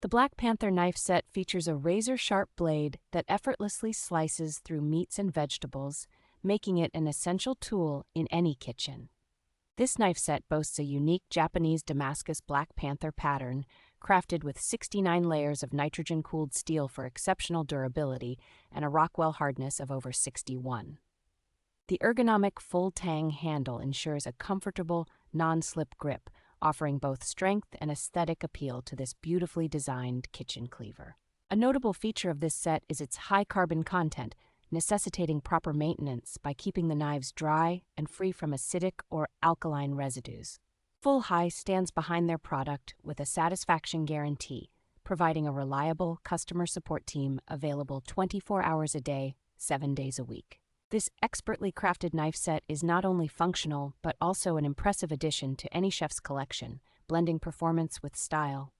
The Black Panther Knife Set features a razor-sharp blade that effortlessly slices through meats and vegetables, making it an essential tool in any kitchen. This knife set boasts a unique Japanese Damascus Black Panther pattern, crafted with 69 layers of nitrogen-cooled steel for exceptional durability and a Rockwell hardness of over 61. The ergonomic full tang handle ensures a comfortable, non-slip grip, offering both strength and aesthetic appeal to this beautifully designed kitchen cleaver. A notable feature of this set is its high carbon content, necessitating proper maintenance by keeping the knives dry and free from acidic or alkaline residues. Full High stands behind their product with a satisfaction guarantee, providing a reliable customer support team available 24 hours a day, 7 days a week. This expertly crafted knife set is not only functional, but also an impressive addition to any chef's collection, blending performance with style